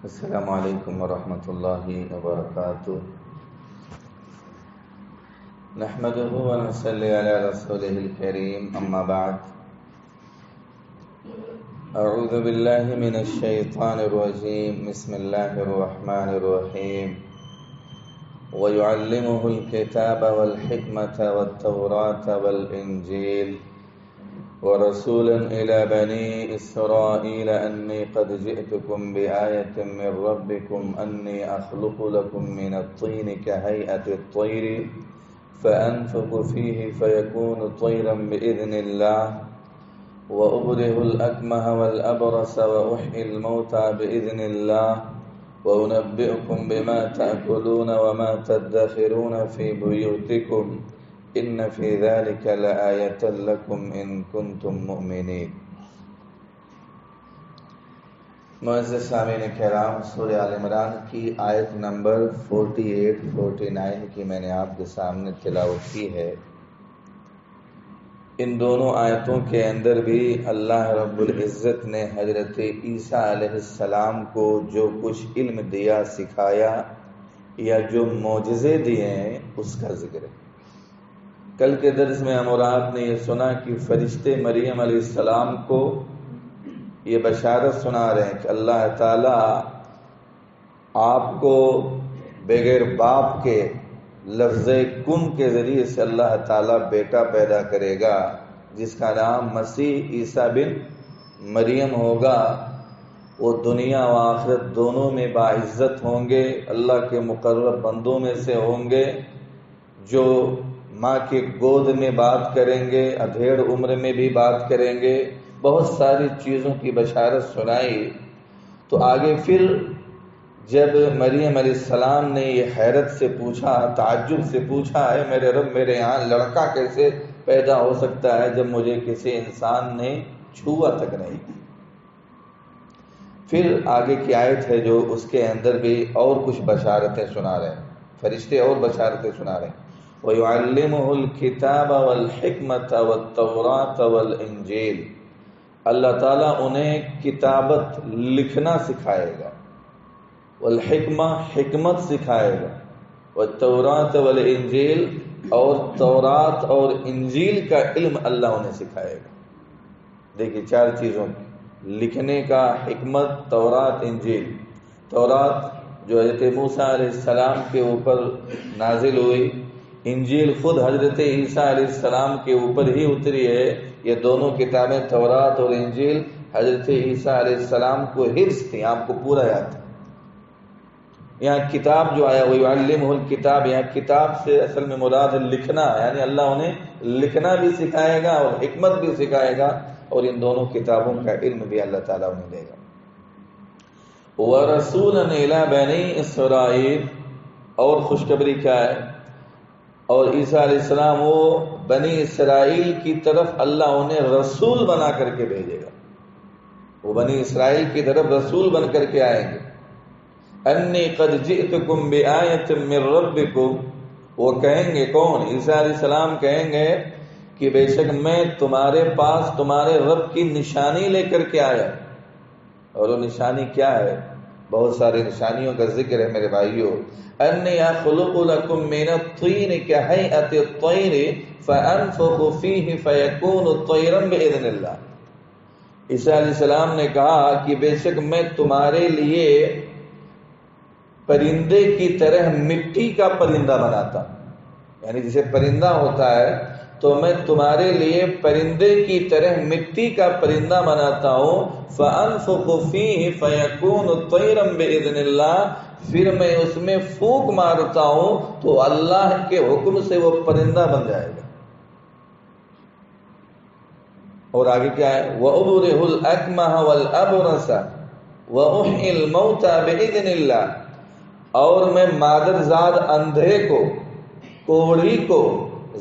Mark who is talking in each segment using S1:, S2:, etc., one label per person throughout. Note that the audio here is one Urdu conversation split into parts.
S1: السلام علیکم ورحمۃ اللہ وبرکاتہ نحمده ونصلي على رسوله الكريم اما بعد اعوذ باللہ من الشیطان الرجیم بسم اللہ الرحمن الرحیم ويعلمه الكتاب والحکمة والتوراة والانجیل ورسولا إلى بني إسرائيل أني قد جئتكم بآية من ربكم أني أخلق لكم من الطين كهيئة الطير فأنفخ فيه فيكون طيرا بإذن الله وأبرئ الأكمه والأبرص وأحيي الموتى بإذن الله وأنبئكم بما تأكلون وما تدخرون في بيوتكم ان فی ذلک لآیۃ لکم ان کنتم مؤمنین۔ معزز سامعین کرام، سورہ آل عمران کی آیت نمبر 48-49 کی میں نے آپ کے سامنے تلاوت کی ہے۔ ان دونوں آیتوں کے اندر بھی اللہ رب العزت نے حضرت عیسیٰ علیہ السلام کو جو کچھ علم دیا، سکھایا یا جو معجزے دیے ہیں اس کا ذکر ہے۔ کل کے درس میں ہم اور آپ نے یہ سنا کہ فرشتے مریم علیہ السلام کو یہ بشارت سنا رہے ہیں کہ اللہ تعالیٰ آپ کو بغیر باپ کے لفظ کن کے ذریعے سے اللہ تعالیٰ بیٹا پیدا کرے گا جس کا نام مسیح عیسیٰ بن مریم ہوگا۔ وہ دنیا و آخرت دونوں میں باعزت ہوں گے، اللہ کے مقرب بندوں میں سے ہوں گے، جو ماں کے گود میں بات کریں گے، ادھیڑ عمر میں بھی بات کریں گے، بہت ساری چیزوں کی بشارت سنائی۔ تو آگے پھر جب مریم علیہ السلام نے یہ حیرت سے پوچھا، تعجب سے پوچھا، ہے میرے رب، میرے یہاں لڑکا کیسے پیدا ہو سکتا ہے جب مجھے کسی انسان نے چھوا تک نہیں کی؟ پھر آگے کی آیت ہے جو اس کے اندر بھی اور کچھ بشارتیں سنا رہے ہیں، فرشتے اور بشارتیں سنا رہے ہیں۔ وَيُعَلِّمُهُ الْكِتَابَ وَالْحِكْمَةَ وَالتَّوْرَاةَ وَالْإِنْجِيلَ، اللہ تعالیٰ انہیں کتابت لکھنا سکھائے گا، والحکمہ حکمت سکھائے گا، والتوراة والانجیل اور تورات اور انجیل کا علم اللہ انہیں سکھائے گا۔ دیکھیے چار چیزوں کی، لکھنے کا، حکمت، تورات، انجیل۔ تورات جو حضرت موسیٰ علیہ السلام کے اوپر نازل ہوئی، انجیل خود حضرت عیسیٰ علیہ السلام کے اوپر ہی اتری ہے۔ یہ دونوں کتابیں تورات اور انجیل حضرت عیسیٰ علیہ السلام کو حفظ تھی، آپ کو پورا یاد تھا۔ یہاں کتاب جو آیا، وَيُعَلِّمُهُ الْكِتَابَ، یہاں کتاب سے اصل میں مراد لکھنا، یعنی اللہ انہیں لکھنا بھی سکھائے گا اور حکمت بھی سکھائے گا، اور ان دونوں کتابوں کا علم بھی اللہ تعالیٰ انہیں دے گا۔ وَرَسُولًا إِلَى بَنِي إِسْرَائِيلَ، اور خوشخبری کیا ہے؟ اور عیسیٰ علیہ السلام وہ بنی اسرائیل کی طرف اللہ انہیں رسول بنا کر کے بھیجے گا، وہ بنی اسرائیل کی طرف رسول بن کر کے آئیں گے۔ انی قد جئتکم بآیۃ من ربکم، وہ کہیں گے کون؟ عیسیٰ علیہ السلام کہیں گے کہ بے شک میں تمہارے پاس تمہارے رب کی نشانی لے کر کے آیا۔ اور وہ نشانی کیا ہے؟ بہت ساری نشانیوں کا ذکر ہے میرے بھائیوں۔ انی اخلق لکم من الطین کہیئۃ الطیر فانفخ فیہ فیکون طیرا باذن اللہ۔ عیسیٰ علیہ السلام نے کہا کہ بے شک میں تمہارے لیے پرندے کی طرح مٹی کا پرندہ بناتا ہوں، یعنی جسے پرندہ ہوتا ہے تو میں تمہارے لیے پرندے کی طرح مٹی کا پرندہ بناتا ہوں، فَأَنفُخُ فِيهِ فَيَكُونُ طَيْرًا بِإِذْنِ اللَّهِ، پھر میں اس میں پھونک مارتا ہوں تو اللہ کے حکم سے وہ پرندہ بن جائے گا۔ اور آگے کیا ہے؟ وَأُبْرِئُ الْأَكْمَهَ وَالْأَبْرَصَ وَأُحْيِي الْمَوْتَى بِإِذْنِ اللَّهِ، اور میں مادرزاد اندھے کو، کوڑھی کو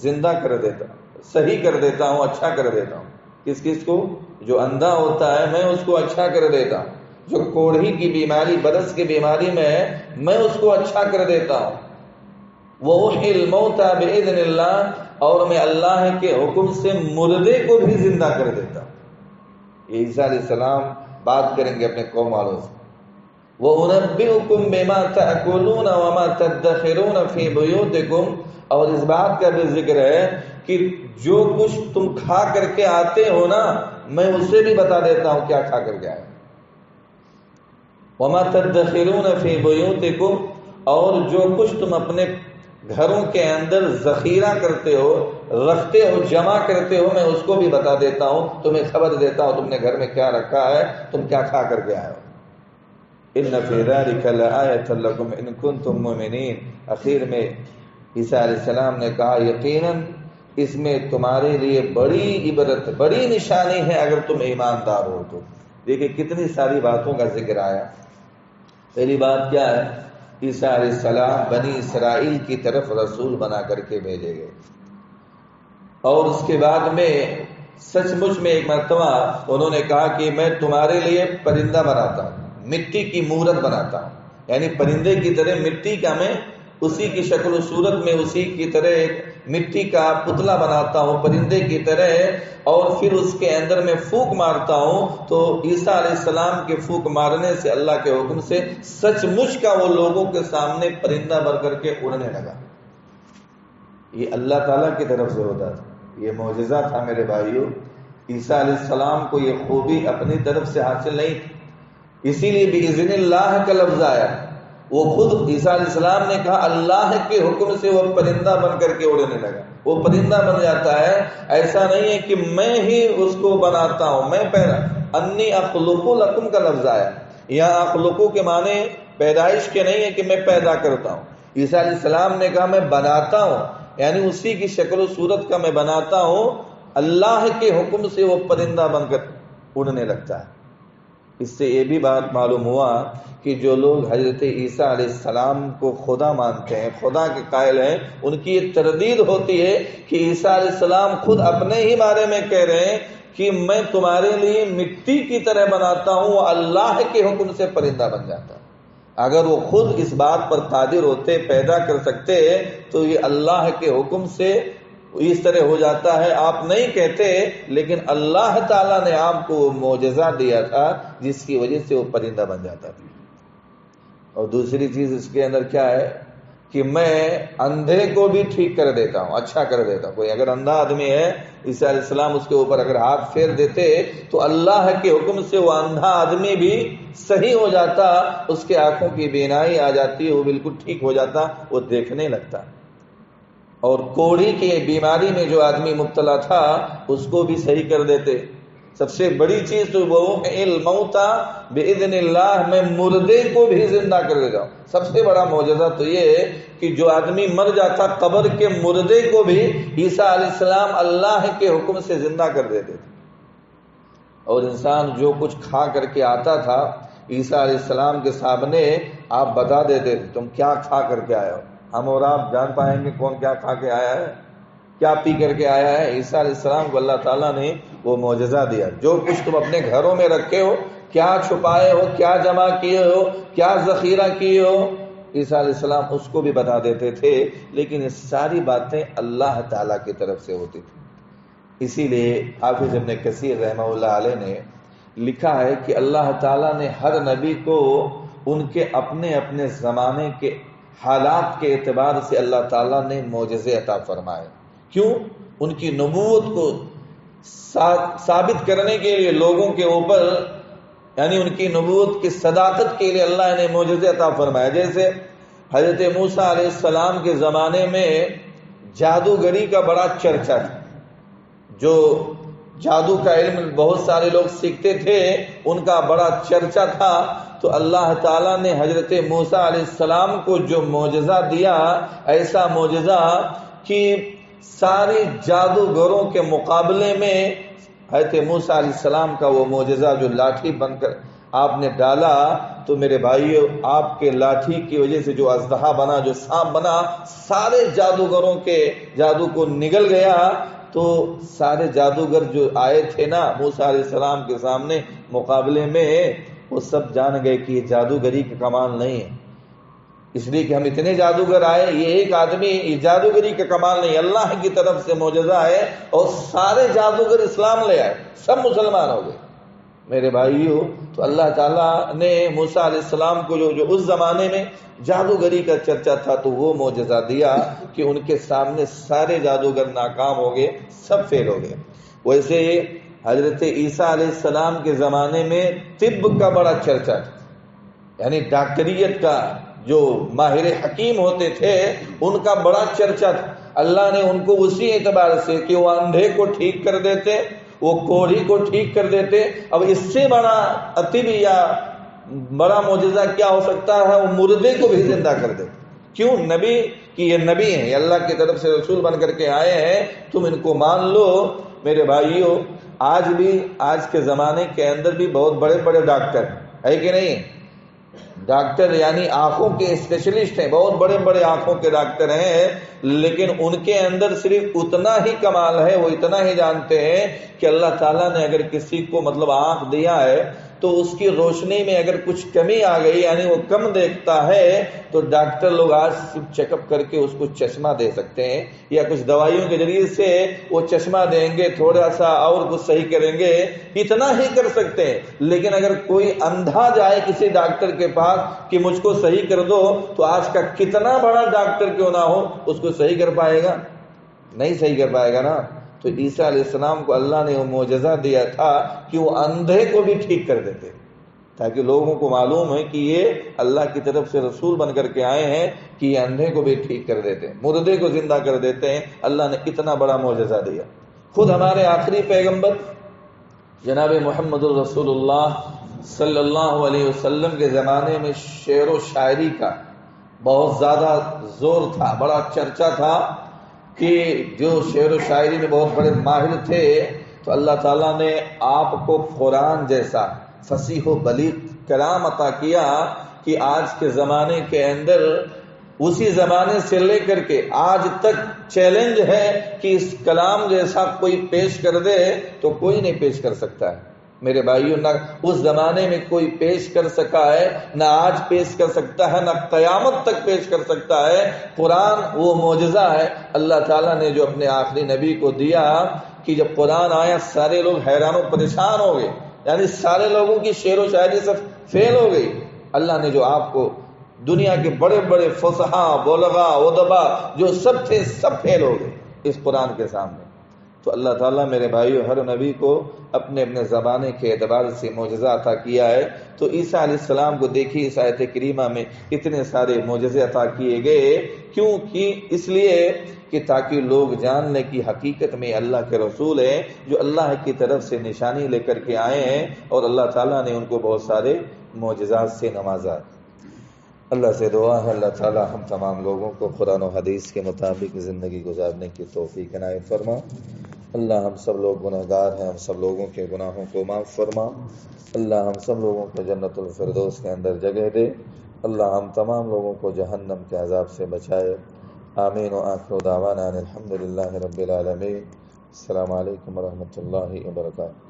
S1: زندہ کر دیتا ہوں، صحیح کر دیتا ہوں، اچھا کر دیتا ہوں۔ کس کس کو؟ جو اندھا ہوتا ہے میں اس کو اچھا کر دیتا ہوں، جو کوڑھی کی بیماری، برس کی بیماری میں ہے میں اس کو اچھا کر دیتا ہوں۔ وَأُحْيِي الْمَوْتَى بِإِذْنِ اللَّهِ، اور میں اللہ کے حکم سے مردے کو بھی زندہ کر دیتا ہوں۔ یہ عیسیٰ علیہ السلام بات کریں گے اپنے قوم والوں سے وَأُنَبِّئُكُم بِمَا تَأْكُلُونَ وَمَا تَدَّخِرُونَ فِي بُيُوتِكُم، اور اس بات کا بھی ذکر ہے کہ جو کچھ تم کھا کر کے آتے ہو نا، میں اسے بھی بتا دیتا ہوں کیا کھا کر کے آئے. وَمَا تَدَّخِرُونَ فِي بُيُوتِكُم، اور جو کچھ تم اپنے گھروں کے اندر ذخیرہ کرتے ہو، رکھتے ہو، جمع کرتے ہو، میں اس کو بھی بتا دیتا ہوں، تمہیں خبر دیتا ہوں تم نے گھر میں کیا رکھا ہے، تم کیا کھا کر کے آئے ہو. ان فی ذلک لآیۃ لکم ان کنتم مؤمنین. اخیر میں عیسیٰ علیہ السلام نے کہا یقیناً اس میں تمہارے لیے بڑی عبرت، بڑی نشانی ہے اگر تم ایماندار ہو تو. دیکھیں کتنی ساری باتوں کا ذکر آیا. پہلی بات کیا ہے؟ عیسیٰ علیہ السلام بنی اسرائیل کی طرف رسول بنا کر کے بھیجے گئے، اور اس کے بعد میں سچ مچ میں ایک مرتبہ انہوں نے کہا کہ میں تمہارے لیے پرندہ بناتا ہوں، مٹی کی مورت بناتا ہوں، یعنی پرندے کی طرح مٹی کا میں اسی کی شکل و صورت میں اسی کی طرح ایک مٹی کا پتلا بناتا ہوں پرندے کی طرح، اور پھر اس کے اندر میں پھونک مارتا ہوں. تو عیسیٰ علیہ السلام کے پھونک مارنے سے اللہ کے حکم سے سچ مچ کا وہ لوگوں کے سامنے پرندہ بن کر کے اڑنے لگا. یہ اللہ تعالیٰ کی طرف سے ہوتا تھا، یہ معجزہ تھا میرے بھائیوں. عیسیٰ علیہ السلام کو یہ خوبی اپنی طرف سے حاصل نہیں تھی، اسی لیے بِإِذْنِ اللَّهِ کا لفظ آیا. وہ خود عیسیٰ علیہ السلام نے کہا اللہ کے حکم سے وہ پرندہ بن کر کے اڑنے لگا، وہ پرندہ بن جاتا ہے. ایسا نہیں ہے کہ میں ہی اس کو بناتا ہوں، میں پیدا انی اخلق لکم کا لفظ آیا. یہاں اخلقو کے معنی پیدائش کے نہیں ہے کہ میں پیدا کرتا ہوں. عیسیٰ علیہ السلام نے کہا میں بناتا ہوں، یعنی اسی کی شکل و صورت کا میں بناتا ہوں. اللہ کے حکم سے وہ پرندہ بن کر اڑنے لگتا ہے. اس سے یہ بھی بات معلوم ہوا کہ جو لوگ حضرت عیسیٰ علیہ السلام کو خدا مانتے ہیں، خدا کے قائل ہیں، ان کی یہ تردید ہوتی ہے کہ عیسیٰ علیہ السلام خود اپنے ہی بارے میں کہہ رہے ہیں کہ میں تمہارے لیے مٹی کی طرح بناتا ہوں، وہ اللہ کے حکم سے پرندہ بن جاتا ہے. اگر وہ خود اس بات پر قادر ہوتے، پیدا کر سکتے، تو یہ اللہ کے حکم سے اس طرح ہو جاتا ہے. آپ نہیں کہتے، لیکن اللہ تعالیٰ نے آپ کو وہ معجزہ دیا تھا جس کی وجہ سے وہ پرندہ بن جاتا تھا. اور دوسری چیز اس کے اندر کیا ہے کہ میں اندھے کو بھی ٹھیک کر دیتا ہوں، اچھا کر دیتا ہوں. کوئی اگر اندھا آدمی ہے، عیسیٰ علیہ السلام اس کے اوپر اگر ہاتھ پھیر دیتے تو اللہ کے حکم سے وہ اندھا آدمی بھی صحیح ہو جاتا، اس کے آنکھوں کی بینائی آ جاتی، وہ بالکل ٹھیک ہو جاتا، وہ دیکھنے لگتا. اور کوڑھی کی بیماری میں جو آدمی مبتلا تھا اس کو بھی صحیح کر دیتے. سب سے بڑی چیز تو وہ الموتى باذن اللہ، میں مردے کو بھی زندہ کر دیتا ہوں. سب سے بڑا معجزہ تو یہ ہے کہ جو آدمی مر جاتا قبر کے مردے کو بھی عیسیٰ علیہ السلام اللہ کے حکم سے زندہ کر دیتے تھے. اور انسان جو کچھ کھا کر کے آتا تھا عیسیٰ علیہ السلام کے سامنے آپ بتا دیتے تھے تم کیا کھا کر کے آئے ہو. ہم اور آپ جان پائیں گے کون کیا کھا کے آیا ہے، کیا پی کر کے آیا ہے. عیسیٰ علیہ السلام کو اللہ تعالیٰ نے وہ معجزہ دیا. جو کچھ تم اپنے گھروں میں رکھے ہو، کیا چھپائے ہو، کیا جمع کیے ہو، کیا ذخیرہ کیے ہو، عیسیٰ علیہ السلام اس کو بھی بتا دیتے تھے. لیکن یہ ساری باتیں اللہ تعالیٰ کی طرف سے ہوتی تھی. اسی لیے حافظ ابن کثیر رحمہ اللہ علیہ نے لکھا ہے کہ اللہ تعالیٰ نے ہر نبی کو ان کے اپنے اپنے زمانے کے حالات کے اعتبار سے اللہ تعالیٰ نے معجزے عطا فرمائے. کیوں؟ ان کی نبوت کو ثابت کرنے کے لیے لوگوں کے اوپر، یعنی ان کی نبوت کی صداقت کے لیے اللہ نے معجزے عطا فرمائے. جیسے حضرت موسیٰ علیہ السلام کے زمانے میں جادوگری کا بڑا چرچا تھا. جو جادو کا علم بہت سارے لوگ سیکھتے تھے، ان کا بڑا چرچا تھا. تو اللہ تعالیٰ نے حضرت موسیٰ علیہ السلام کو جو معجزہ دیا، ایسا معجزہ کہ سارے جادوگروں کے مقابلے میں حضرت موسیٰ علیہ السلام کا وہ معجزہ جو لاٹھی بن کر آپ نے ڈالا، تو میرے بھائیو آپ کے لاٹھی کی وجہ سے جو اژدہا بنا، جو سانپ بنا، سارے جادوگروں کے جادو کو نگل گیا. تو سارے جادوگر جو آئے تھے نا موسیٰ علیہ السلام کے سامنے مقابلے میں، وہ سب جان گئے کہ یہ جادوگری کا کمال نہیں ہے. اس لیے کہ ہم اتنے جادوگر آئے، یہ ایک آدمی، یہ جادوگری کا کمال نہیں، اللہ کی طرف سے معجزہ ہے. اور سارے جادوگر اسلام لے آئے، سب مسلمان ہو گئے. میرے بھائیوں، تو اللہ تعالیٰ نے موسیٰ علیہ السلام کو جو اس زمانے میں جادوگری کا چرچا تھا تو وہ معجزہ دیا کہ ان کے سامنے سارے جادوگر ناکام ہو گئے، سب فیل ہو گئے۔ ویسے حضرت عیسیٰ علیہ السلام کے زمانے میں طب کا بڑا چرچا تھا، یعنی ڈاکٹریت کا، جو ماہر حکیم ہوتے تھے ان کا بڑا چرچا تھا۔ اللہ نے ان کو اسی اعتبار سے کہ وہ اندھے کو ٹھیک کر دیتے، وہ کوڑھی کو ٹھیک کر دیتے۔ اب اس سے بڑا طب یا بڑا معجزہ کیا ہو سکتا ہے؟ وہ مردے کو بھی زندہ کر دیتے۔ کیوں؟ نبی کہ یہ نبی ہیں، یہ اللہ کی طرف سے رسول بن کر کے آئے ہیں، تم ان کو مان لو۔ میرے بھائیوں، آج بھی، آج کے زمانے کے اندر بھی بہت بڑے بڑے ڈاکٹر ہے کہ نہیں؟ ڈاکٹر یعنی آنکھوں کے اسپیشلسٹ ہیں، بہت بڑے بڑے آنکھوں کے ڈاکٹر ہیں، لیکن ان کے اندر صرف اتنا ہی کمال ہے، وہ اتنا ہی جانتے ہیں کہ اللہ تعالیٰ نے اگر کسی کو مطلب آنکھ دیا ہے تو اس کی روشنی میں اگر کچھ کمی آ گئی، یعنی وہ کم دیکھتا ہے، تو ڈاکٹر لوگ آج صرف چیک اپ کر کے اس کو چشمہ دے سکتے ہیں، یا کچھ دوائیوں کے ذریعے سے وہ چشمہ دیں گے، تھوڑا سا اور کچھ صحیح کریں گے، اتنا ہی کر سکتے ہیں۔ لیکن اگر کوئی اندھا جائے کسی ڈاکٹر کے پاس کہ مجھ کو صحیح کر دو، تو آج کا کتنا بڑا ڈاکٹر کیوں نہ ہو اس کو صحیح کر پائے گا؟ نہیں صحیح کر پائے گا نا۔ تو عیسیٰ علیہ السلام کو اللہ نے وہ معجزہ دیا تھا کہ وہ اندھے کو بھی ٹھیک کر دیتے، تاکہ لوگوں کو معلوم ہے کہ یہ اللہ کی طرف سے رسول بن کر کے آئے ہیں کہ یہ اندھے کو بھی ٹھیک کر دیتے ہیں، مردے کو زندہ کر دیتے ہیں۔ اللہ نے اتنا بڑا معجزہ دیا۔ خود ہمارے آخری پیغمبر جناب محمد الرسول اللہ صلی اللہ علیہ وسلم کے زمانے میں شعر و شاعری کا بہت زیادہ زور تھا، بڑا چرچا تھا کہ جو شعر و شاعری میں بہت بڑے ماہر تھے، تو اللہ تعالیٰ نے آپ کو قرآن جیسا فصیح و بلیغ کلام عطا کیا کہ آج کے زمانے کے اندر، اسی زمانے سے لے کر کے آج تک چیلنج ہے کہ اس کلام جیسا کوئی پیش کر دے تو کوئی نہیں پیش کر سکتا ہے۔ میرے بھائیوں، نہ اس زمانے میں کوئی پیش کر سکا ہے، نہ آج پیش کر سکتا ہے، نہ قیامت تک پیش کر سکتا ہے۔ قرآن وہ معجزہ ہے اللہ تعالیٰ نے جو اپنے آخری نبی کو دیا کہ جب قرآن آیا سارے لوگ حیران و پریشان ہو گئے، یعنی سارے لوگوں کی شعر و شاعری سب فیل ہو گئی۔ اللہ نے جو آپ کو دنیا کے بڑے بڑے فصحاء، بلغاء، ادبا جو سب تھے، سب فیل ہو گئے اس قرآن کے سامنے۔ تو اللہ تعالیٰ میرے بھائیو ہر نبی کو اپنے اپنے زمانے کے اعتبار سے معجزہ عطا کیا ہے۔ تو عیسیٰ علیہ السلام کو دیکھیے اس آیت کریمہ میں اتنے سارے معجزے عطا کیے گئے، کیوں کہ اس لیے کہ تاکہ لوگ جان لیں کہ حقیقت میں اللہ کے رسول ہیں جو اللہ کی طرف سے نشانی لے کر کے آئے ہیں، اور اللہ تعالیٰ نے ان کو بہت سارے معجزات سے نوازا۔ اللہ سے دعا ہے اللہ تعالیٰ ہم تمام لوگوں کو قرآن و حدیث کے مطابق زندگی گزارنے کی توفیق عنایت فرما۔ اللہ ہم سب لوگ گناہگار ہیں، ہم سب لوگوں کے گناہوں کو معاف فرما۔ اللہ ہم سب لوگوں کو جنت الفردوس کے اندر جگہ دے۔ اللہ ہم تمام لوگوں کو جہنم کے عذاب سے بچائے۔ آمین و آخر دعوانا الحمدللہ رب العالمین۔ السلام علیکم ورحمۃ اللہ وبرکاتہ۔